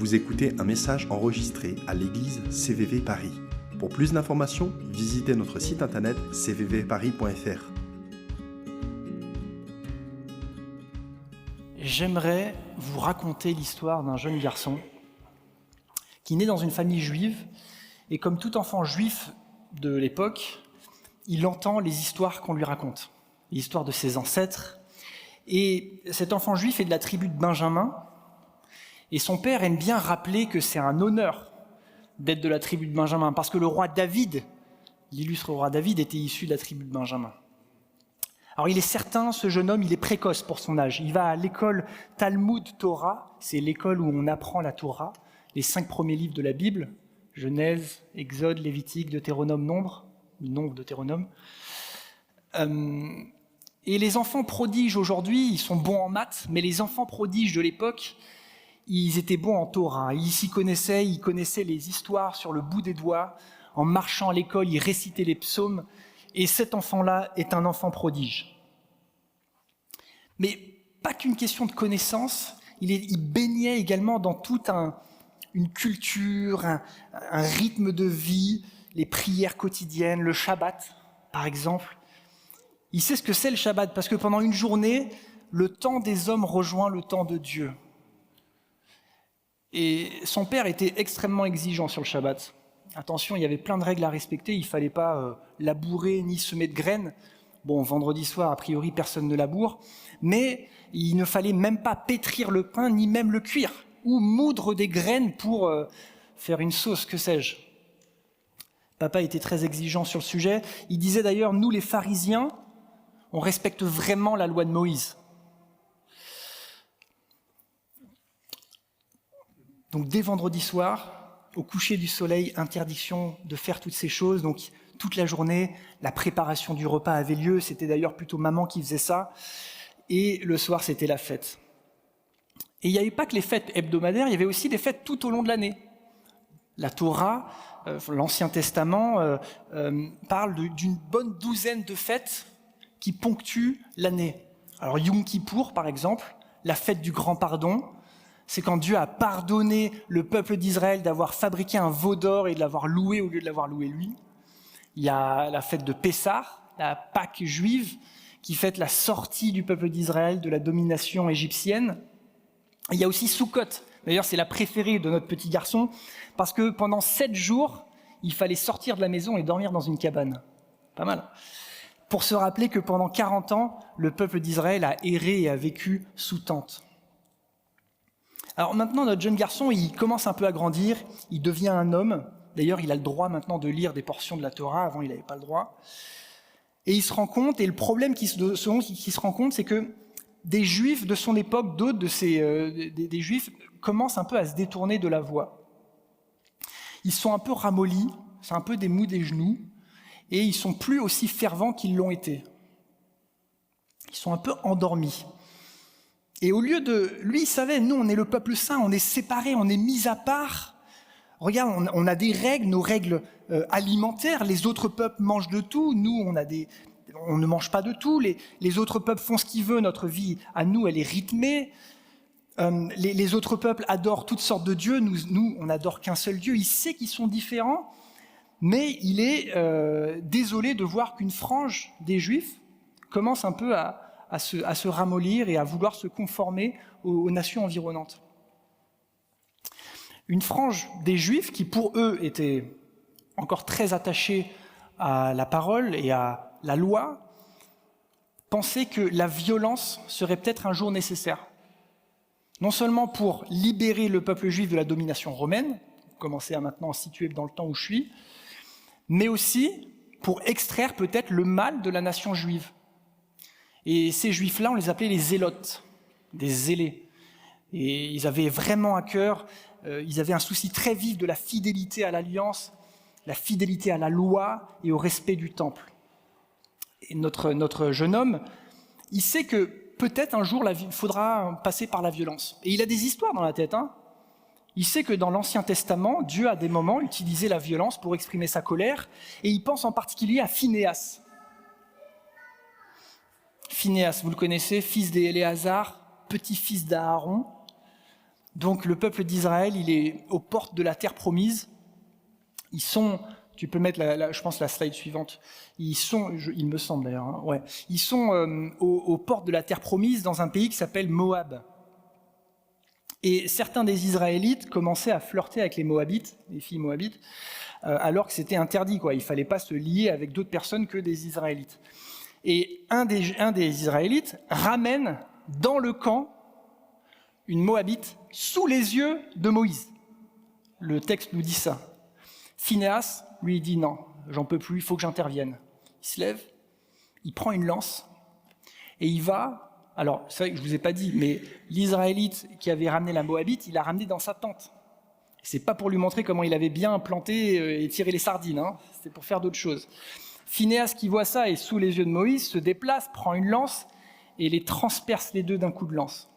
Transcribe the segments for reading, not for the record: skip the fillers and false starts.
Vous écoutez un message enregistré à l'église CVV Paris. Pour plus d'informations, visitez notre site internet cvvparis.fr. J'aimerais vous raconter l'histoire d'un jeune garçon qui naît dans une famille juive et comme tout enfant juif de l'époque, il entend les histoires qu'on lui raconte, l'histoire de ses ancêtres. Et cet enfant juif est de la tribu de Benjamin et son père aime bien rappeler que c'est un honneur d'être de la tribu de Benjamin parce que le roi David, l'illustre roi David, était issu de la tribu de Benjamin. Alors il est certain, ce jeune homme, il est précoce pour son âge. Il va à l'école Talmud Torah, c'est l'école où on apprend la Torah, les 5 premiers livres de la Bible, Genèse, Exode, Lévitique, Deutéronome, Nombre, le nombre Deutéronome. Et les enfants prodiges aujourd'hui, ils sont bons en maths, mais les enfants prodiges de l'époque, ils étaient bons en Torah. Ils s'y connaissaient, ils connaissaient les histoires sur le bout des doigts. En marchant à l'école, ils récitaient les psaumes. Et cet enfant-là est un enfant prodige. Mais pas qu'une question de connaissance, il baignait également dans toute une culture, un rythme de vie, les prières quotidiennes, le Shabbat, par exemple. Il sait ce que c'est le Shabbat, parce que pendant une journée, le temps des hommes rejoint le temps de Dieu. Et son père était extrêmement exigeant sur le Shabbat. Attention, il y avait plein de règles à respecter, il ne fallait pas labourer ni semer de graines. Bon, vendredi soir, a priori, personne ne laboure, mais il ne fallait même pas pétrir le pain, ni même le cuire, ou moudre des graines pour faire une sauce, que sais-je. Papa était très exigeant sur le sujet. Il disait d'ailleurs, nous les pharisiens, on respecte vraiment la loi de Moïse. Donc dès vendredi soir, au coucher du soleil, interdiction de faire toutes ces choses. Donc toute la journée, la préparation du repas avait lieu. C'était d'ailleurs plutôt maman qui faisait ça. Et le soir, c'était la fête. Et il n'y avait pas que les fêtes hebdomadaires, il y avait aussi des fêtes tout au long de l'année. La Torah, l'Ancien Testament, parle d'une bonne douzaine de fêtes qui ponctuent l'année. Alors Yom Kippour, par exemple, la fête du grand pardon, c'est quand Dieu a pardonné le peuple d'Israël d'avoir fabriqué un veau d'or et de l'avoir loué au lieu de l'avoir loué lui. Il y a la fête de Pessah, la Pâque juive, qui fête la sortie du peuple d'Israël de la domination égyptienne. Et il y a aussi Sukkot. D'ailleurs, c'est la préférée de notre petit garçon, parce que pendant 7 jours, il fallait sortir de la maison et dormir dans une cabane. Pas mal. Pour se rappeler que pendant 40 ans, le peuple d'Israël a erré et a vécu sous tente. Alors maintenant, notre jeune garçon, il commence un peu à grandir, il devient un homme. D'ailleurs, il a le droit maintenant de lire des portions de la Torah, avant il n'avait pas le droit. Et il se rend compte, et le problème qu'il se rend compte, c'est que des juifs de son époque, d'autres des juifs, commencent un peu à se détourner de la voie. Ils sont un peu ramollis, c'est un peu des mous des genoux, et ils sont plus aussi fervents qu'ils l'ont été. Ils sont un peu endormis. Et au lieu de... Lui, il savait, nous, on est le peuple saint, on est séparés, on est mis à part. Regarde, on a des règles, nos règles alimentaires. Les autres peuples mangent de tout. Nous, on ne mange pas de tout. Les autres peuples font ce qu'ils veulent. Notre vie, à nous, elle est rythmée. Les autres peuples adorent toutes sortes de dieux. Nous, on n'adore qu'un seul Dieu. Il sait qu'ils sont différents, mais il est désolé de voir qu'une frange des Juifs commence un peu à se ramollir et à vouloir se conformer aux nations environnantes. Une frange des Juifs qui, pour eux, étaient encore très attachés à la parole et à la loi, pensait que la violence serait peut-être un jour nécessaire. Non seulement pour libérer le peuple juif de la domination romaine, commencer à maintenant situer dans le temps où je suis, mais aussi pour extraire peut-être le mal de la nation juive. Et ces juifs-là, on les appelait les zélotes, des zélés. Et ils avaient vraiment à cœur, ils avaient un souci très vif de la fidélité à l'alliance, la fidélité à la loi et au respect du temple. Et notre jeune homme, il sait que peut-être un jour, il faudra passer par la violence. Et il a des histoires dans la tête. Il sait que dans l'Ancien Testament, Dieu, à des moments, utilisait la violence pour exprimer sa colère. Et il pense en particulier à Phinéas. Phinéas, vous le connaissez, fils d'Éléazar, petit-fils d'Aaron. Donc le peuple d'Israël, il est aux portes de la terre promise. Ils sont, tu peux mettre je pense la slide suivante, il me semble d'ailleurs, hein, ouais. Ils sont aux portes de la terre promise dans un pays qui s'appelle Moab. Et certains des Israélites commençaient à flirter avec les Moabites, les filles Moabites, alors que c'était interdit, quoi. Il ne fallait pas se lier avec d'autres personnes que des Israélites. Et un des Israélites ramène dans le camp une Moabite sous les yeux de Moïse. Le texte nous dit ça. Phinehas lui dit non, j'en peux plus, il faut que j'intervienne. Il se lève, il prend une lance et il va. Alors, c'est vrai que je ne vous ai pas dit, mais l'Israélite qui avait ramené la Moabite, il l'a ramenée dans sa tente. C'est pas pour lui montrer comment il avait bien planté et tiré les sardines, hein. C'était pour faire d'autres choses. Phinehas qui voit ça et sous les yeux de Moïse se déplace, prend une lance et les transperce les deux d'un coup de lance.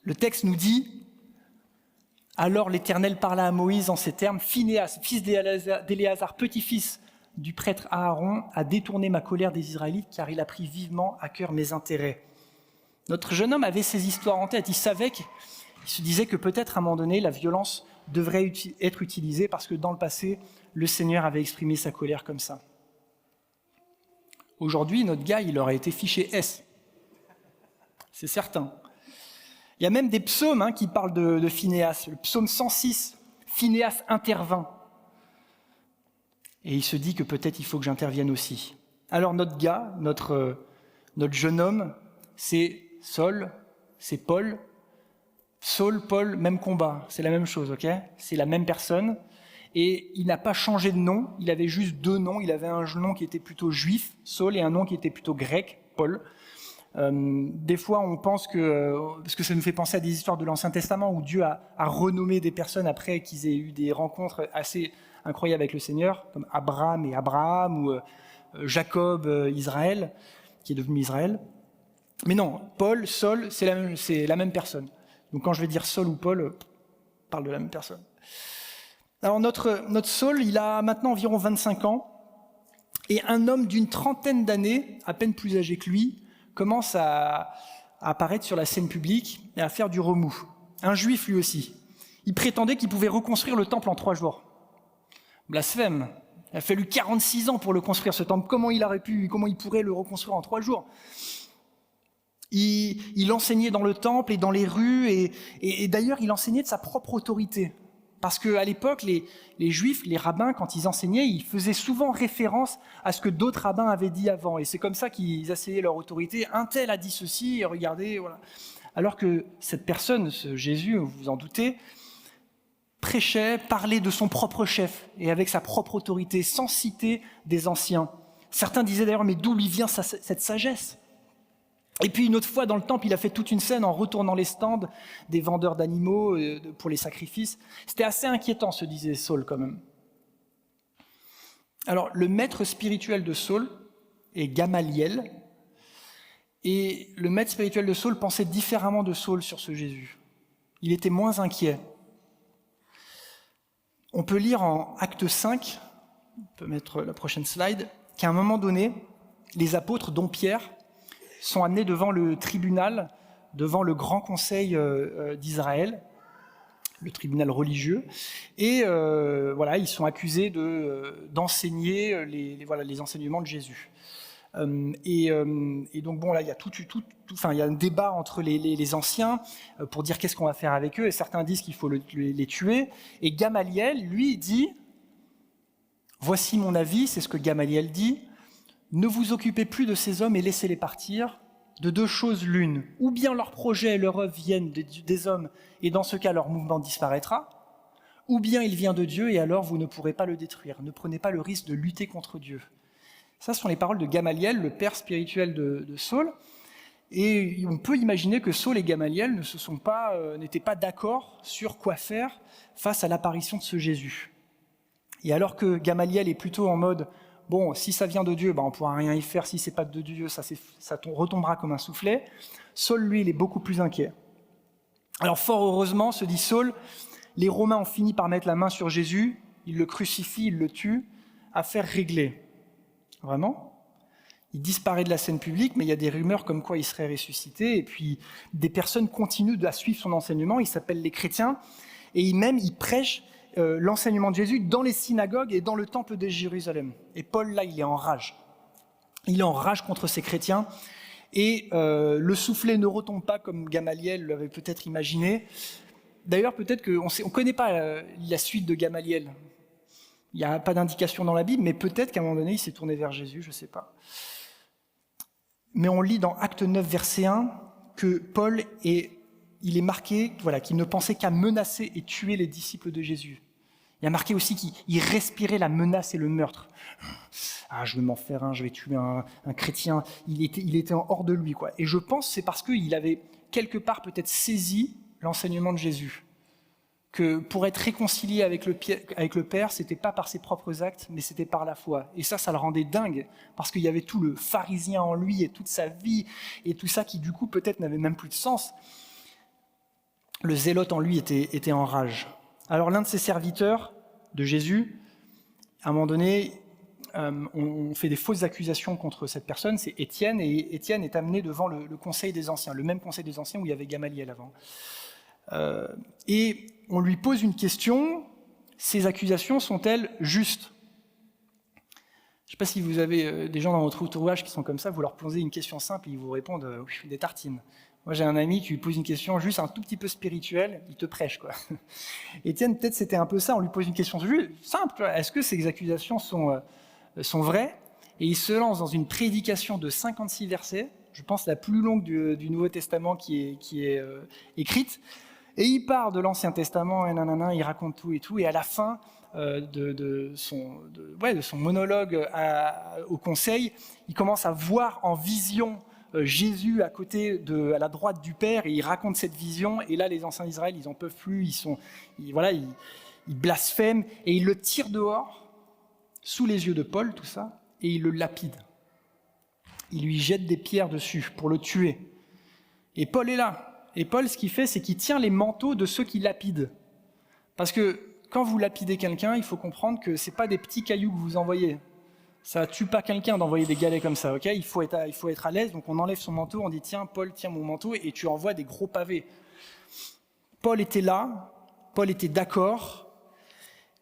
Le texte nous dit « Alors l'Éternel parla à Moïse en ces termes, Phinehas, fils d'Éléazar, petit-fils du prêtre Aaron, a détourné ma colère des Israélites car il a pris vivement à cœur mes intérêts. » Notre jeune homme avait ces histoires en tête. Il se disait que peut-être à un moment donné, la violence devrait être utilisée parce que dans le passé, le Seigneur avait exprimé sa colère comme ça. Aujourd'hui, notre gars, il aurait été fiché S. C'est certain. Il y a même des psaumes qui parlent de Phinehas. Le psaume 106, Phinehas intervint. Et il se dit que peut-être il faut que j'intervienne aussi. Alors notre gars, notre jeune homme, c'est Saul, c'est Paul. Saul, Paul, même combat, c'est la même chose, ok ? C'est la même personne. Et il n'a pas changé de nom, il avait juste deux noms. Il avait un nom qui était plutôt juif, Saul, et un nom qui était plutôt grec, Paul. Des fois, on pense parce que ça nous fait penser à des histoires de l'Ancien Testament où Dieu a renommé des personnes après qu'ils aient eu des rencontres assez incroyables avec le Seigneur, comme Abraham et Abraham, ou Jacob, Israël, qui est devenu Israël. Mais non, Paul, Saul, c'est la même personne. Donc quand je vais dire Saul ou Paul, on parle de la même personne. Alors notre Saul, il a maintenant environ 25 ans, et un homme d'une trentaine d'années, à peine plus âgé que lui, commence à apparaître sur la scène publique et à faire du remous. Un juif lui aussi. Il prétendait qu'il pouvait reconstruire le temple en 3 jours. Blasphème. Il a fallu 46 ans pour le construire, ce temple. Comment il pourrait le reconstruire en 3 jours ? Il enseignait dans le temple et dans les rues, et d'ailleurs il enseignait de sa propre autorité. Parce qu'à l'époque, les juifs, les rabbins, quand ils enseignaient, ils faisaient souvent référence à ce que d'autres rabbins avaient dit avant. Et c'est comme ça qu'ils asseyaient leur autorité. Un tel a dit ceci, et regardez, voilà. Alors que cette personne, ce Jésus, vous vous en doutez, prêchait, parlait de son propre chef et avec sa propre autorité, sans citer des anciens. Certains disaient d'ailleurs, mais d'où lui vient cette sagesse ? Et puis une autre fois, dans le temple, il a fait toute une scène en retournant les stands des vendeurs d'animaux pour les sacrifices. C'était assez inquiétant, se disait Saul quand même. Alors, le maître spirituel de Saul est Gamaliel. Et le maître spirituel de Saul pensait différemment de Saul sur ce Jésus. Il était moins inquiet. On peut lire en Acte 5, on peut mettre la prochaine slide, qu'à un moment donné, les apôtres, dont Pierre, sont amenés devant le tribunal, devant le grand conseil d'Israël, le tribunal religieux, et ils sont accusés d'enseigner les enseignements de Jésus. Et donc bon, là il y a il y a un débat entre les anciens pour dire qu'est-ce qu'on va faire avec eux, et certains disent qu'il faut les tuer, et Gamaliel, lui, dit « Voici mon avis », c'est ce que Gamaliel dit, « Ne vous occupez plus de ces hommes et laissez-les partir, de 2 choses l'une, ou bien leur projet et leur œuvre viennent des hommes, et dans ce cas leur mouvement disparaîtra, ou bien il vient de Dieu, et alors vous ne pourrez pas le détruire. Ne prenez pas le risque de lutter contre Dieu. » Ça, ce sont les paroles de Gamaliel, le père spirituel de Saul. Et on peut imaginer que Saul et Gamaliel n'étaient pas d'accord sur quoi faire face à l'apparition de ce Jésus. Et alors que Gamaliel est plutôt en mode « Bon, si ça vient de Dieu, on ne pourra rien y faire. Si ce n'est pas de Dieu, ça retombera comme un soufflet. » Saul, lui, il est beaucoup plus inquiet. Alors fort heureusement, se dit Saul, les Romains ont fini par mettre la main sur Jésus, ils le crucifient, ils le tuent, affaire réglée. Vraiment ? Il disparaît de la scène publique, mais il y a des rumeurs comme quoi il serait ressuscité. Et puis, des personnes continuent à suivre son enseignement. Il s'appelle les chrétiens. Et il prêche l'enseignement de Jésus dans les synagogues et dans le temple de Jérusalem. Et Paul, là, il est en rage. Il est en rage contre ces chrétiens. Et le soufflet ne retombe pas comme Gamaliel l'avait peut-être imaginé. D'ailleurs, peut-être qu'on ne connaît pas la suite de Gamaliel. Il n'y a pas d'indication dans la Bible, mais peut-être qu'à un moment donné, il s'est tourné vers Jésus, je ne sais pas. Mais on lit dans Acte 9, verset 1, que Paul est marqué qu'il ne pensait qu'à menacer et tuer les disciples de Jésus. Il y a marqué aussi qu'il respirait la menace et le meurtre. Ah, je vais m'en faire un, je vais tuer un chrétien. Il était hors de lui, quoi. Et je pense que c'est parce qu'il avait quelque part peut-être saisi l'enseignement de Jésus. Que pour être réconcilié avec le Père, c'était pas par ses propres actes, mais c'était par la foi. Et ça le rendait dingue, parce qu'il y avait tout le pharisien en lui et toute sa vie, et tout ça qui du coup peut-être n'avait même plus de sens. Le zélote en lui était en rage. Alors l'un de ses serviteurs de Jésus, à un moment donné, on fait des fausses accusations contre cette personne, c'est Étienne, et Étienne est amené devant le conseil des anciens, le même conseil des anciens où il y avait Gamaliel avant. Et on lui pose une question, ces accusations sont-elles justes ? Je ne sais pas si vous avez des gens dans votre entourage qui sont comme ça, vous leur posez une question simple et ils vous répondent oui, des tartines. Moi j'ai un ami qui lui pose une question juste un tout petit peu spirituelle, il te prêche quoi. Étienne, peut-être c'était un peu ça, on lui pose une question simple, est-ce que ces accusations sont vraies ? Et il se lance dans une prédication de 56 versets, je pense la plus longue du Nouveau Testament qui est écrite. Et il part de l'Ancien Testament, et il raconte tout, et à la fin de son monologue au conseil, il commence à voir en vision Jésus à côté, à la droite du Père, et il raconte cette vision, et là les anciens d'Israël, ils n'en peuvent plus, ils blasphèment, et ils le tirent dehors, sous les yeux de Paul, tout ça, et ils le lapident. Ils lui jettent des pierres dessus pour le tuer. Et Paul est là. Et Paul, ce qu'il fait, c'est qu'il tient les manteaux de ceux qui lapident. Parce que quand vous lapidez quelqu'un, il faut comprendre que ce n'est pas des petits cailloux que vous envoyez. Ça ne tue pas quelqu'un d'envoyer des galets comme ça, ok ? Il faut être à l'aise, donc on enlève son manteau, on dit « Tiens, Paul, tiens mon manteau » et tu envoies des gros pavés. Paul était là, Paul était d'accord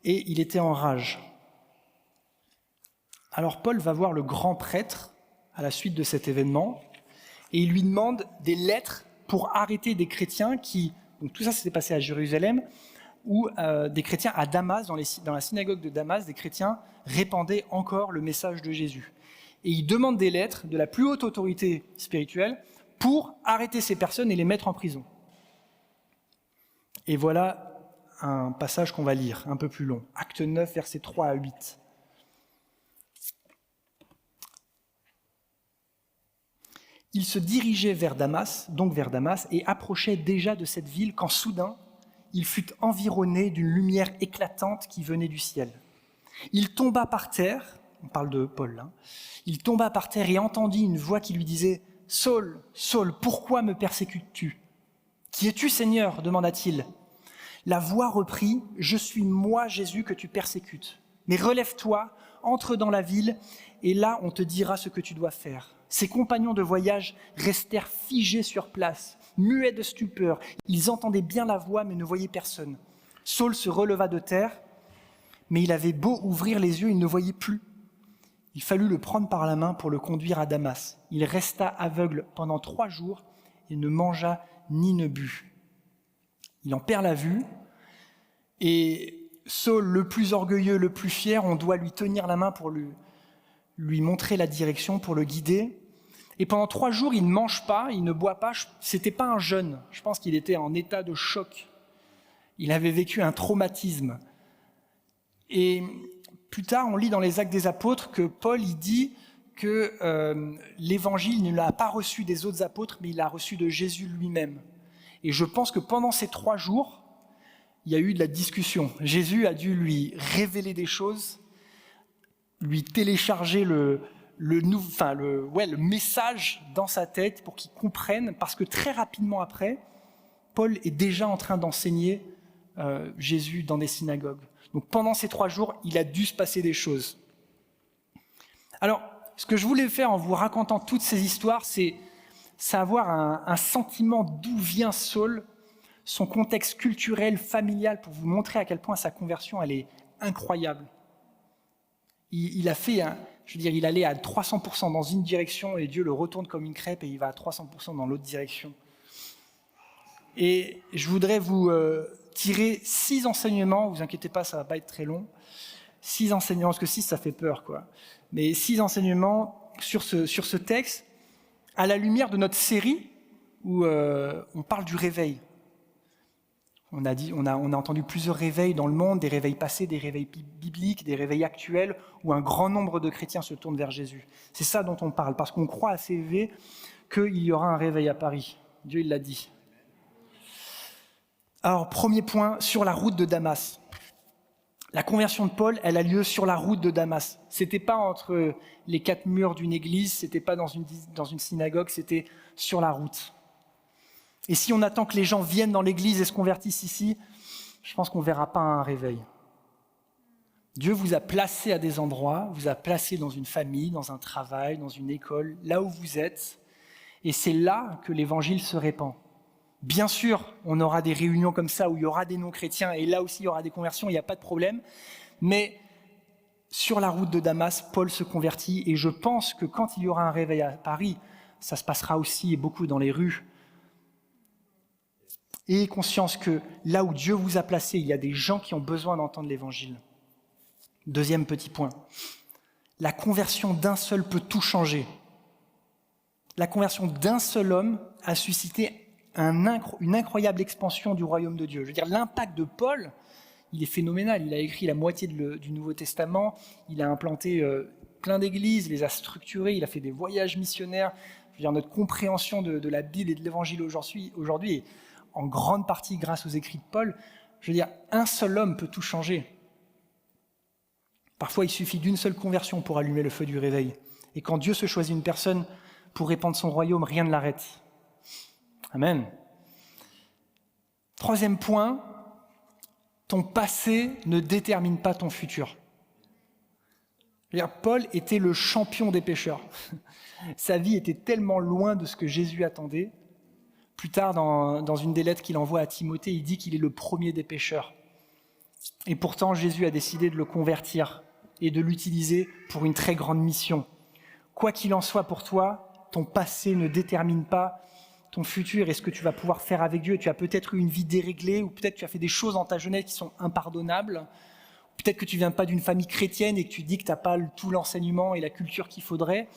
et il était en rage. Alors Paul va voir le grand prêtre à la suite de cet événement et il lui demande des lettres pour arrêter des chrétiens donc tout ça s'était passé à Jérusalem, où des chrétiens à Damas, dans la synagogue de Damas, des chrétiens répandaient encore le message de Jésus. Et il demande des lettres de la plus haute autorité spirituelle pour arrêter ces personnes et les mettre en prison. Et voilà un passage qu'on va lire, un peu plus long. Acte 9, versets 3 à 8. Il se dirigeait vers Damas, et approchait déjà de cette ville quand soudain, il fut environné d'une lumière éclatante qui venait du ciel. Il tomba par terre, on parle de Paul là, il tomba par terre et entendit une voix qui lui disait « Saul, Saul, pourquoi me persécutes-tu ? Qui es-tu, Seigneur ? demanda-t-il. La voix reprit « Je suis moi, Jésus, que tu persécutes. Mais relève-toi, entre dans la ville, et là on te dira ce que tu dois faire. » Ses compagnons de voyage restèrent figés sur place, muets de stupeur. Ils entendaient bien la voix, mais ne voyaient personne. Saul se releva de terre, mais il avait beau ouvrir les yeux, il ne voyait plus. Il fallut le prendre par la main pour le conduire à Damas. Il resta aveugle pendant 3 jours et ne mangea ni ne but. Il en perd la vue, et Saul, le plus orgueilleux, le plus fier, on doit lui tenir la main pour lui montrer la direction, pour le guider. Et pendant 3 jours, il ne mange pas, il ne boit pas. C'était pas un jeûne. Je pense qu'il était en état de choc. Il avait vécu un traumatisme. Et plus tard, on lit dans les Actes des Apôtres que Paul, il dit que l'évangile ne l'a pas reçu des autres apôtres, mais il l'a reçu de Jésus lui-même. Et je pense que pendant ces 3 jours, il y a eu de la discussion. Jésus a dû lui révéler des choses, lui télécharger le message dans sa tête pour qu'il comprenne, parce que très rapidement après, Paul est déjà en train d'enseigner Jésus dans des synagogues. Donc pendant ces 3 jours, il a dû se passer des choses. Alors, ce que je voulais faire en vous racontant toutes ces histoires, c'est avoir un sentiment d'où vient Saul, son contexte culturel, familial, pour vous montrer à quel point sa conversion, elle est incroyable. Il a fait, il allait à 300% dans une direction et Dieu le retourne comme une crêpe et il va à 300% dans l'autre direction. Et je voudrais vous tirer 6 enseignements, vous inquiétez pas, ça va pas être très long. 6 enseignements, parce que 6 ça fait peur, quoi. Mais 6 enseignements sur ce texte, à la lumière de notre série où on parle du réveil. On a entendu plusieurs réveils dans le monde, des réveils passés, des réveils bibliques, des réveils actuels, où un grand nombre de chrétiens se tournent vers Jésus. C'est ça dont on parle, parce qu'on croit à CVV qu'il y aura un réveil à Paris. Dieu, il l'a dit. Alors, premier point, sur la route de Damas. La conversion de Paul, elle a lieu sur la route de Damas. C'était pas entre les 4 murs d'une église, c'était pas dans une synagogue, c'était sur la route. Et si on attend que les gens viennent dans l'église et se convertissent ici, je pense qu'on ne verra pas un réveil. Dieu vous a placé à des endroits, vous a placé dans une famille, dans un travail, dans une école, là où vous êtes, et c'est là que l'évangile se répand. Bien sûr, on aura des réunions comme ça où il y aura des non-chrétiens, et là aussi il y aura des conversions, il n'y a pas de problème, mais sur la route de Damas, Paul se convertit, et je pense que quand il y aura un réveil à Paris, ça se passera aussi beaucoup dans les rues. Ayez conscience que là où Dieu vous a placé, il y a des gens qui ont besoin d'entendre l'évangile. Deuxième petit point, la conversion d'un seul peut tout changer. La conversion d'un seul homme a suscité une incroyable expansion du royaume de Dieu. Je veux dire, l'impact de Paul, il est phénoménal. Il a écrit la moitié du Nouveau Testament, il a implanté plein d'églises, les a structurées, il a fait des voyages missionnaires. Je veux dire, notre compréhension de la Bible et de l'évangile aujourd'hui est en grande partie grâce aux écrits de Paul. Je veux dire, un seul homme peut tout changer. Parfois, il suffit d'une seule conversion pour allumer le feu du réveil. Et quand Dieu se choisit une personne pour répandre son royaume, rien ne l'arrête. Amen. Troisième point, ton passé ne détermine pas ton futur. Paul était le champion des pécheurs. Sa vie était tellement loin de ce que Jésus attendait. Plus tard, dans une des lettres qu'il envoie à Timothée, il dit qu'il est le premier des pécheurs. Et pourtant, Jésus a décidé de le convertir et de l'utiliser pour une très grande mission. Quoi qu'il en soit pour toi, ton passé ne détermine pas ton futur et ce que tu vas pouvoir faire avec Dieu. Tu as peut-être eu une vie déréglée, ou peut-être que tu as fait des choses dans ta jeunesse qui sont impardonnables. Peut-être que tu ne viens pas d'une famille chrétienne et que tu dis que tu n'as pas tout l'enseignement et la culture qu'il faudrait.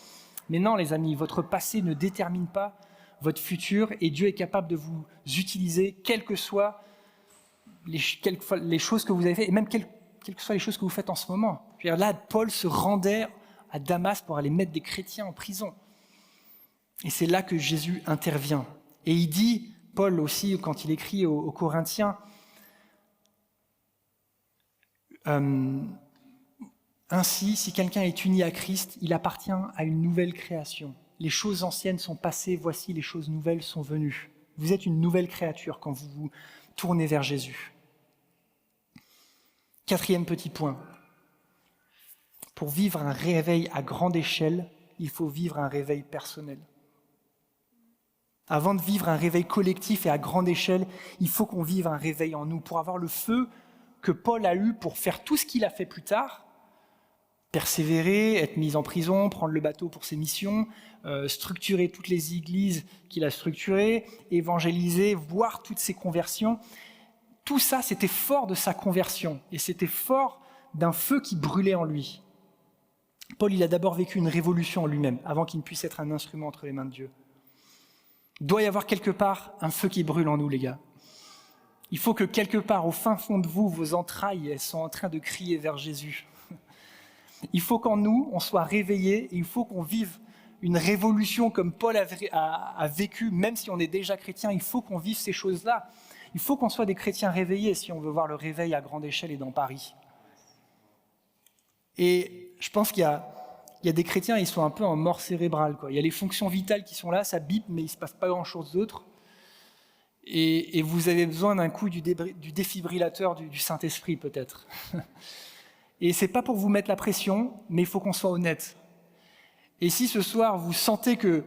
Mais non, les amis, votre passé ne détermine pas votre futur, et Dieu est capable de vous utiliser, quelles que soient les choses que vous avez faites, et même quelles que soient les choses que vous faites en ce moment. Je veux dire, là, Paul se rendait à Damas pour aller mettre des chrétiens en prison. Et c'est là que Jésus intervient. Et il dit, Paul aussi, quand il écrit aux Corinthiens, ainsi, si quelqu'un est uni à Christ, il appartient à une nouvelle création. Les choses anciennes sont passées, voici les choses nouvelles sont venues. Vous êtes une nouvelle créature quand vous vous tournez vers Jésus. Quatrième petit point. Pour vivre un réveil à grande échelle, il faut vivre un réveil personnel. Avant de vivre un réveil collectif et à grande échelle, il faut qu'on vive un réveil en nous pour avoir le feu que Paul a eu pour faire tout ce qu'il a fait plus tard, persévérer, être mis en prison, prendre le bateau pour ses missions, structurer toutes les églises qu'il a structurées, évangéliser, voir toutes ses conversions. Tout ça, c'était fort de sa conversion et c'était fort d'un feu qui brûlait en lui. Paul, il a d'abord vécu une révolution en lui-même avant qu'il ne puisse être un instrument entre les mains de Dieu. Il doit y avoir quelque part un feu qui brûle en nous, les gars. Il faut que quelque part, au fin fond de vous, vos entrailles, elles sont en train de crier vers Jésus. Il faut qu'en nous, on soit réveillés et il faut qu'on vive une révolution comme Paul a vécu, même si on est déjà chrétien, il faut qu'on vive ces choses-là. Il faut qu'on soit des chrétiens réveillés si on veut voir le réveil à grande échelle et dans Paris. Et je pense qu'il y a des chrétiens, ils sont un peu en mort cérébrale, quoi. Il y a les fonctions vitales qui sont là, ça bip, mais il ne se passe pas grand-chose d'autre. Et vous avez besoin d'un coup du défibrillateur du Saint-Esprit, peut-être. Et ce n'est pas pour vous mettre la pression, mais il faut qu'on soit honnête. Et si ce soir vous sentez que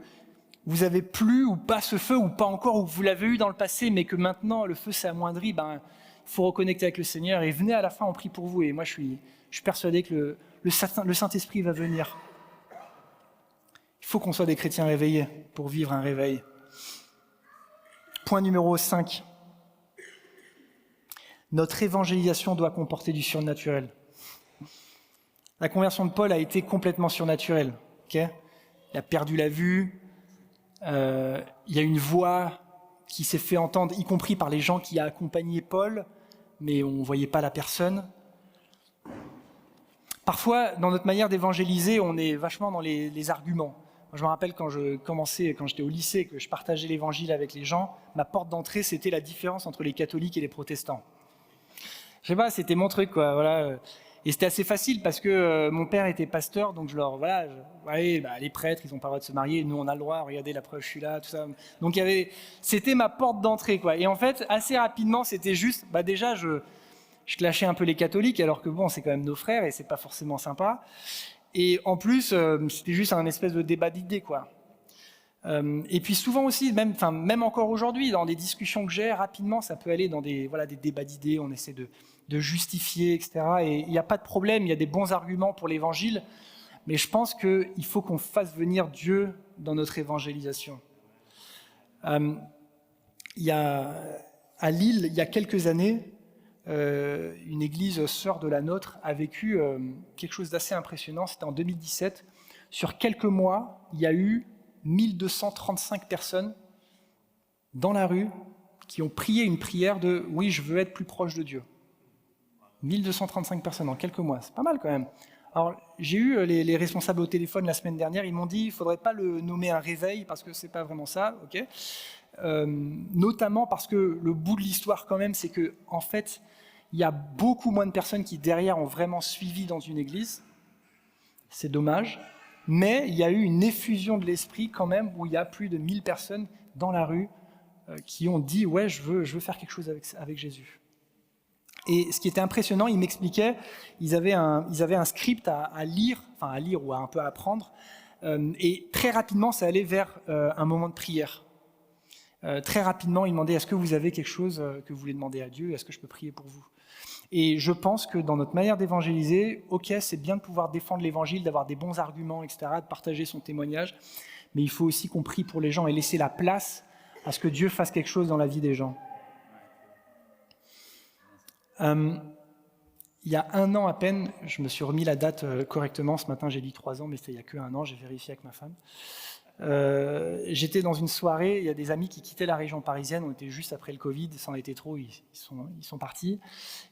vous avez plus ou pas ce feu, ou pas encore, ou que vous l'avez eu dans le passé, mais que maintenant le feu s'est amoindri, il faut reconnecter avec le Seigneur et venez à la fin, on prie pour vous. Et moi je suis persuadé que le Saint-Esprit va venir. Il faut qu'on soit des chrétiens réveillés pour vivre un réveil. Point numéro 5. Notre évangélisation doit comporter du surnaturel. La conversion de Paul a été complètement surnaturelle. Okay, il a perdu la vue, il y a une voix qui s'est fait entendre, y compris par les gens qui a accompagné Paul, mais on ne voyait pas la personne. Parfois, dans notre manière d'évangéliser, on est vachement dans les arguments. Moi, je me rappelle quand j'étais au lycée, que je partageais l'évangile avec les gens, ma porte d'entrée, c'était la différence entre les catholiques et les protestants. Je sais pas, c'était mon truc, quoi. Voilà. Et c'était assez facile parce que mon père était pasteur, donc les prêtres, ils n'ont pas le droit de se marier, nous on a le droit, regardez la preuve, je suis là, tout ça. Donc c'était ma porte d'entrée, quoi. Et en fait, assez rapidement, c'était juste, déjà je clashais un peu les catholiques, alors que bon, c'est quand même nos frères et c'est pas forcément sympa. Et en plus, c'était juste un espèce de débat d'idées, quoi. Et puis souvent aussi, même encore aujourd'hui, dans des discussions que j'ai, rapidement, ça peut aller dans des débats d'idées, on essaie de justifier, etc. Et il n'y a pas de problème, il y a des bons arguments pour l'évangile, mais je pense qu'il faut qu'on fasse venir Dieu dans notre évangélisation. À Lille, il y a quelques années, une église sœur de la nôtre a vécu quelque chose d'assez impressionnant, c'était en 2017. Sur quelques mois, il y a eu 1235 personnes dans la rue qui ont prié une prière de « Oui, je veux être plus proche de Dieu ». 1235 personnes en quelques mois, c'est pas mal quand même. Alors, j'ai eu les responsables au téléphone la semaine dernière, ils m'ont dit il ne faudrait pas le nommer un réveil parce que c'est pas vraiment ça, ok. Notamment parce que le bout de l'histoire quand même, c'est que en fait, il y a beaucoup moins de personnes qui derrière ont vraiment suivi dans une église. C'est dommage, mais il y a eu une effusion de l'esprit quand même où il y a plus de 1000 personnes dans la rue qui ont dit ouais, je veux faire quelque chose avec Jésus. Et ce qui était impressionnant, ils m'expliquaient, ils avaient un script à lire ou à un peu à apprendre, et très rapidement, ça allait vers un moment de prière. Très rapidement, ils demandaient, est-ce que vous avez quelque chose que vous voulez demander à Dieu ? Est-ce que je peux prier pour vous ? Et je pense que dans notre manière d'évangéliser, ok, c'est bien de pouvoir défendre l'évangile, d'avoir des bons arguments, etc., de partager son témoignage, mais il faut aussi qu'on prie pour les gens et laisser la place à ce que Dieu fasse quelque chose dans la vie des gens. Il y a 1 an à peine, je me suis remis la date correctement. Ce matin, j'ai dit 3 ans, mais c'était il y a que 1 an, j'ai vérifié avec ma femme. J'étais dans une soirée, il y a des amis qui quittaient la région parisienne, on était juste après le Covid, ça en était trop, ils sont partis.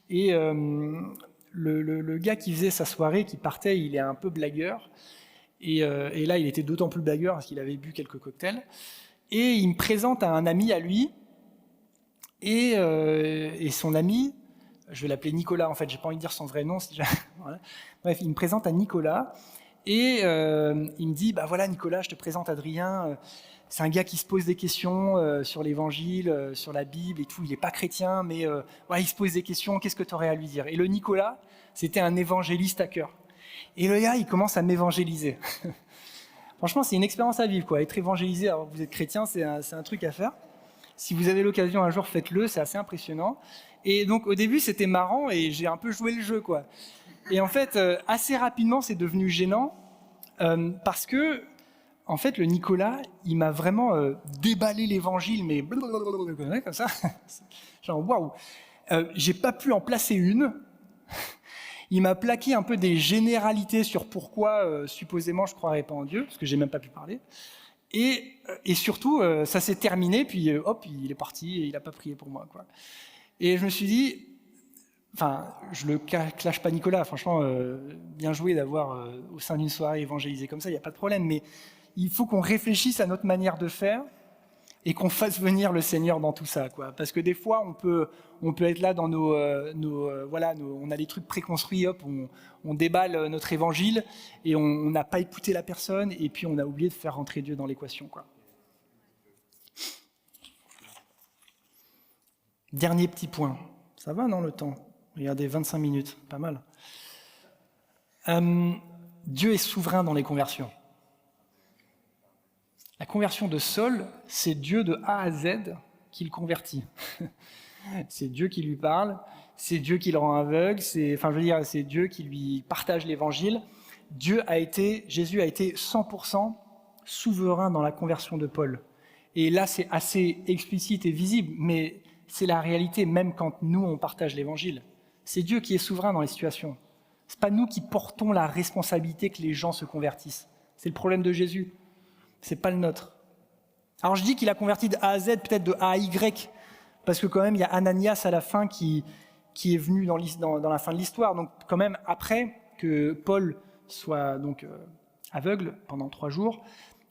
Et le gars qui faisait sa soirée, qui partait, il est un peu blagueur. Et là, il était d'autant plus blagueur parce qu'il avait bu quelques cocktails. Et il me présente à un ami à lui, et son ami, je vais l'appeler Nicolas, en fait, j'ai pas envie de dire son vrai nom. Voilà. Bref, il me présente à Nicolas, et il me dit, voilà Nicolas, je te présente Adrien, c'est un gars qui se pose des questions sur l'évangile, sur la Bible et tout, il est pas chrétien, mais il se pose des questions, qu'est-ce que tu aurais à lui dire ? Et le Nicolas, c'était un évangéliste à cœur. Et le gars, il commence à m'évangéliser. Franchement, c'est une expérience à vivre, quoi. Être évangélisé alors que vous êtes chrétien, c'est un truc à faire. Si vous avez l'occasion un jour, faites-le, c'est assez impressionnant. Et donc au début, c'était marrant et j'ai un peu joué le jeu, quoi. Et en fait, assez rapidement, c'est devenu gênant parce que, en fait, le Nicolas, il m'a vraiment déballé l'évangile, mais comme ça, genre waouh. J'ai pas pu en placer une. Il m'a plaqué un peu des généralités sur pourquoi, supposément, je croirais pas en Dieu, parce que j'ai même pas pu parler. Et surtout, ça s'est terminé, puis hop, il est parti et il a pas prié pour moi, quoi. Et je me suis dit, je le clash pas Nicolas, franchement, bien joué d'avoir au sein d'une soirée évangélisé comme ça, il n'y a pas de problème, mais il faut qu'on réfléchisse à notre manière de faire et qu'on fasse venir le Seigneur dans tout ça, quoi. Parce que des fois, on peut être là dans on a des trucs préconstruits, hop, on déballe notre évangile et on n'a pas écouté la personne et puis on a oublié de faire rentrer Dieu dans l'équation, quoi. Dernier petit point. Ça va, non, le temps ? Regardez, 25 minutes, pas mal. Dieu est souverain dans les conversions. La conversion de Saul, c'est Dieu de A à Z qui le convertit. C'est Dieu qui lui parle, c'est Dieu qui le rend aveugle, c'est Dieu qui lui partage l'évangile. Jésus a été 100% souverain dans la conversion de Paul. Et là, c'est assez explicite et visible, mais c'est la réalité même quand nous, on partage l'évangile. C'est Dieu qui est souverain dans les situations. Ce n'est pas nous qui portons la responsabilité que les gens se convertissent. C'est le problème de Jésus. Ce n'est pas le nôtre. Alors je dis qu'il a converti de A à Z, peut-être de A à Y, parce que quand même, il y a Ananias à la fin qui est venu dans la fin de l'histoire. Donc quand même, après que Paul soit donc aveugle pendant 3 jours,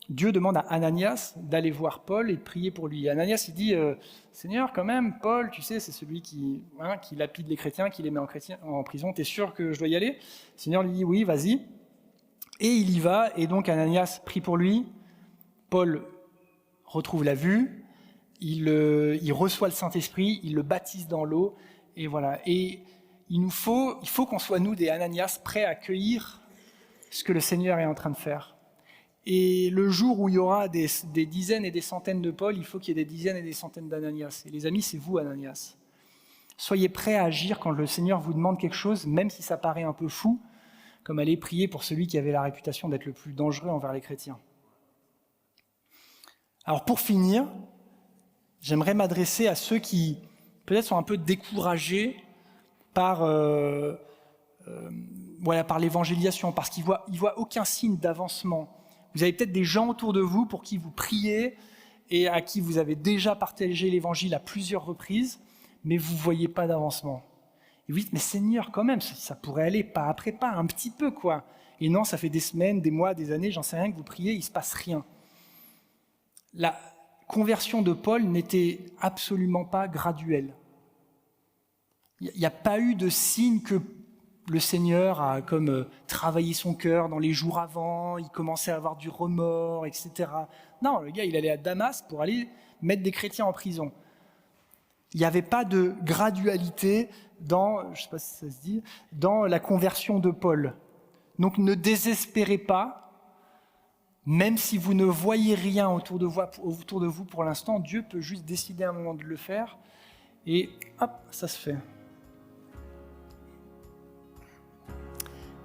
Dieu demande à Ananias d'aller voir Paul et de prier pour lui. Et Ananias, il dit « Seigneur, quand même, Paul, tu sais, c'est celui qui lapide les chrétiens, qui les met en prison. T'es sûr que je dois y aller ?» Le Seigneur lui dit « Oui, vas-y. » Et il y va, et donc Ananias prie pour lui. Paul retrouve la vue, il reçoit le Saint-Esprit, il le baptise dans l'eau, et voilà. Et il faut qu'on soit, nous, des Ananias, prêts à accueillir ce que le Seigneur est en train de faire. Et le jour où il y aura des dizaines et des centaines de Paul, il faut qu'il y ait des dizaines et des centaines d'Ananias. Et les amis, c'est vous, Ananias. Soyez prêts à agir quand le Seigneur vous demande quelque chose, même si ça paraît un peu fou, comme aller prier pour celui qui avait la réputation d'être le plus dangereux envers les chrétiens. Alors pour finir, j'aimerais m'adresser à ceux qui peut-être sont un peu découragés par l'évangélisation, parce qu'ils voient aucun signe d'avancement. Vous avez peut-être des gens autour de vous pour qui vous priez et à qui vous avez déjà partagé l'évangile à plusieurs reprises, mais vous ne voyez pas d'avancement. Et vous dites, mais Seigneur, quand même, ça pourrait aller pas après pas, un petit peu, quoi. Et non, ça fait des semaines, des mois, des années, j'en sais rien, que vous priez, il ne se passe rien. La conversion de Paul n'était absolument pas graduelle. Il n'y a pas eu de signe que le Seigneur a comme travaillé son cœur dans les jours avant, il commençait à avoir du remords, etc. Non, le gars, il allait à Damas pour aller mettre des chrétiens en prison. Il n'y avait pas de gradualité dans, je sais pas si ça se dit, dans la conversion de Paul. Donc ne désespérez pas, même si vous ne voyez rien autour de vous pour l'instant, Dieu peut juste décider à un moment de le faire, et hop, ça se fait.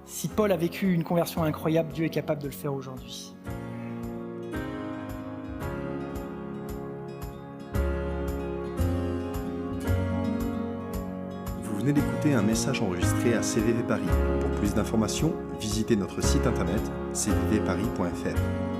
Si Paul a vécu une conversion incroyable, Dieu est capable de le faire aujourd'hui. Vous venez d'écouter un message enregistré à CVV Paris. Pour plus d'informations, visitez notre site internet cvvparis.fr.